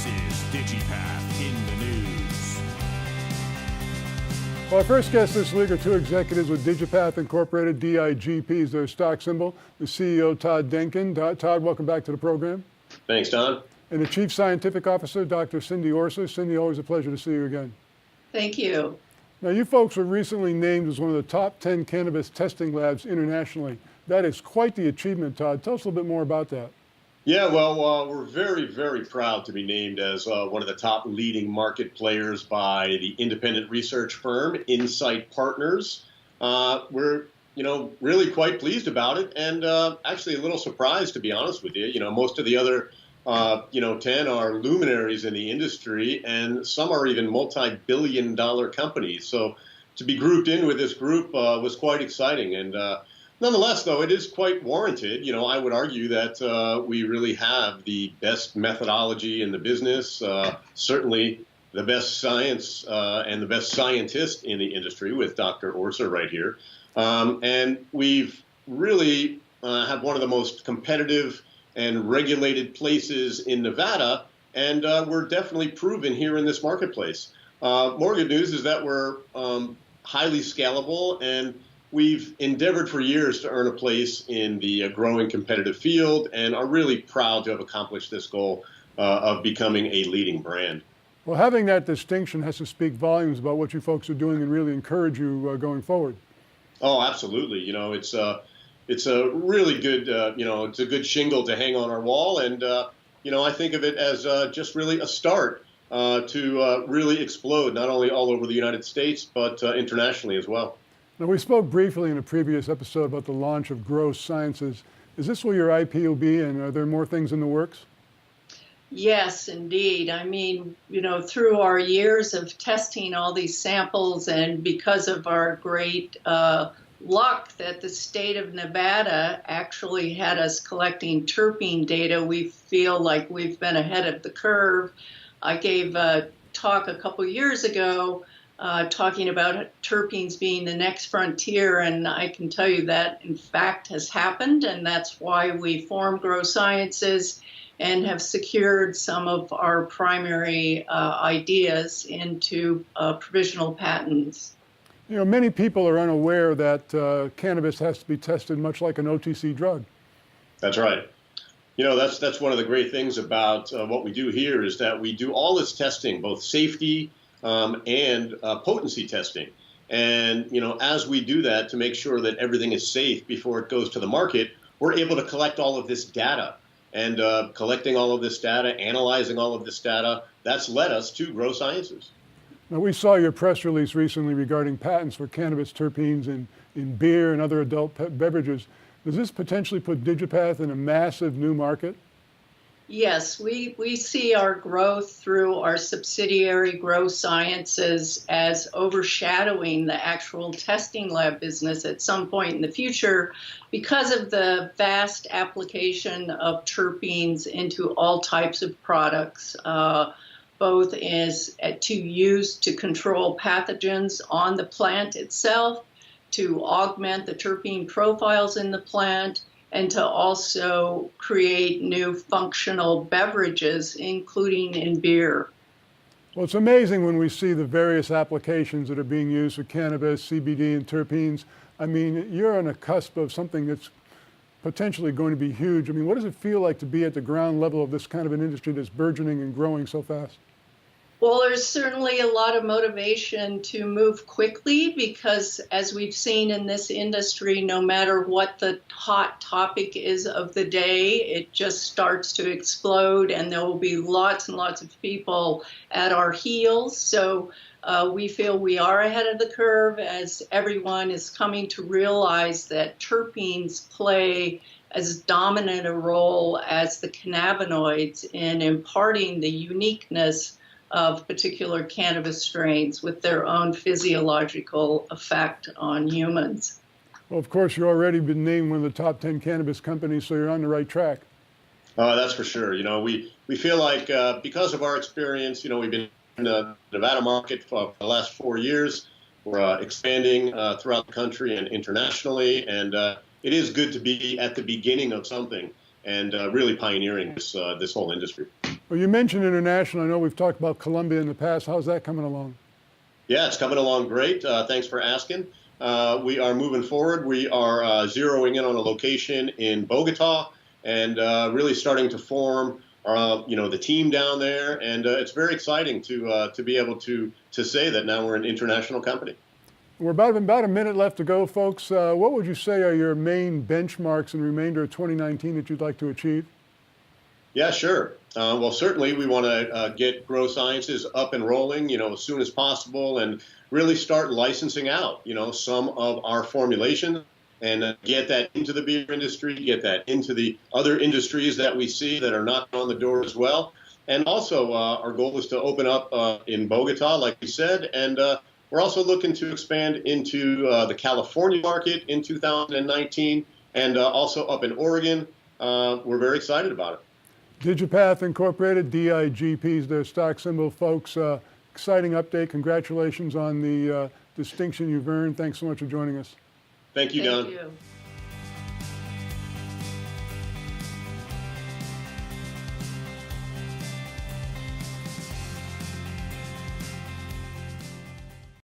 This is Digipath in the News. Well, our first guest this week are two executives with Digipath Incorporated, DIGP is their stock symbol. The CEO, Todd Denkin. Todd, welcome back to the program. Thanks, Don. And the Chief Scientific Officer, Dr. Cindy Orser. Cindy, always a pleasure to see you again. Thank you. Now, you folks were recently named as one of the top 10 cannabis testing labs internationally. That is quite the achievement, Todd. Tell us a little bit more about that. Yeah, well, we're very, very proud to be named as one of the top leading market players by the independent research firm Insight Partners. We're, really quite pleased about it, and actually a little surprised, to be honest with you. Most of the other, 10 are luminaries in the industry, and some are even multi-billion-dollar companies. So to be grouped in with this group was quite exciting, and nonetheless, though, it is quite warranted. I would argue that we really have the best methodology in the business, certainly the best science and the best scientist in the industry with Dr. Orser right here. And we've really have one of the most competitive and regulated places in Nevada, and we're definitely proven here in this marketplace. More good news is that we're highly scalable, and we've endeavored for years to earn a place in the growing competitive field and are really proud to have accomplished this goal of becoming a leading brand. Well, having that distinction has to speak volumes about what you folks are doing and really encourage you going forward. Oh, absolutely. It's a really good, it's a good shingle to hang on our wall. And, I think of it as just really a start to really explode, not only all over the United States, but internationally as well. Now, we spoke briefly in a previous episode about the launch of Grow Sciences. Is this where your IP will be, and are there more things in the works? Yes, indeed. I mean, through our years of testing all these samples, and because of our great luck that the state of Nevada actually had us collecting terpene data, we feel like we've been ahead of the curve. I gave a talk a couple years ago talking about terpenes being the next frontier, and I can tell you that in fact has happened, and that's why we formed Grow Sciences and have secured some of our primary ideas into provisional patents. Many people are unaware that cannabis has to be tested much like an OTC drug. That's right. That's one of the great things about what we do here is that we do all this testing, both safety and potency testing. And, as we do that to make sure that everything is safe before it goes to the market, we're able to collect all of this data. And collecting all of this data, analyzing all of this data, that's led us to Grow Sciences. Now, we saw your press release recently regarding patents for cannabis terpenes in beer and other adult beverages. Does this potentially put Digipath in a massive new market? Yes, we see our growth through our subsidiary Grow Sciences as overshadowing the actual testing lab business at some point in the future because of the vast application of terpenes into all types of products, both as to use to control pathogens on the plant itself, to augment the terpene profiles in the plant, and to also create new functional beverages, including in beer. Well, it's amazing when we see the various applications that are being used for cannabis, CBD, and terpenes. I mean, you're on a cusp of something that's potentially going to be huge. I mean, what does it feel like to be at the ground level of this kind of an industry that's burgeoning and growing so fast? Well, there's certainly a lot of motivation to move quickly because, as we've seen in this industry, no matter what the hot topic is of the day, it just starts to explode, and there will be lots and lots of people at our heels. So we feel we are ahead of the curve as everyone is coming to realize that terpenes play as dominant a role as the cannabinoids in imparting the uniqueness of particular cannabis strains with their own physiological effect on humans. Well, of course, you've already been named one of the top 10 cannabis companies, so you're on the right track. That's for sure. We feel like because of our experience, we've been in the Nevada market for the last 4 years. We're expanding throughout the country and internationally, and it is good to be at the beginning of something. and really pioneering this whole industry. Well, you mentioned international. I know we've talked about Colombia in the past. How's that coming along? Yeah, it's coming along great. Thanks for asking. We are moving forward. We are zeroing in on a location in Bogota and really starting to form the team down there. And it's very exciting to be able to say that now we're an international company. We're about a minute left to go, folks. What would you say are your main benchmarks in the remainder of 2019 that you'd like to achieve? Yeah, sure. Well, certainly we want to get Grow Sciences up and rolling, as soon as possible, and really start licensing out, some of our formulations and get that into the beer industry, get that into the other industries that we see that are knocking on the door as well. And also, our goal is to open up in Bogota, like we said, and we're also looking to expand into the California market in 2019 and also up in Oregon. We're very excited about it. Digipath Incorporated, DIGP is their stock symbol, folks. Exciting update. Congratulations on the distinction you've earned. Thanks so much for joining us. Thank you, Don. Thank you.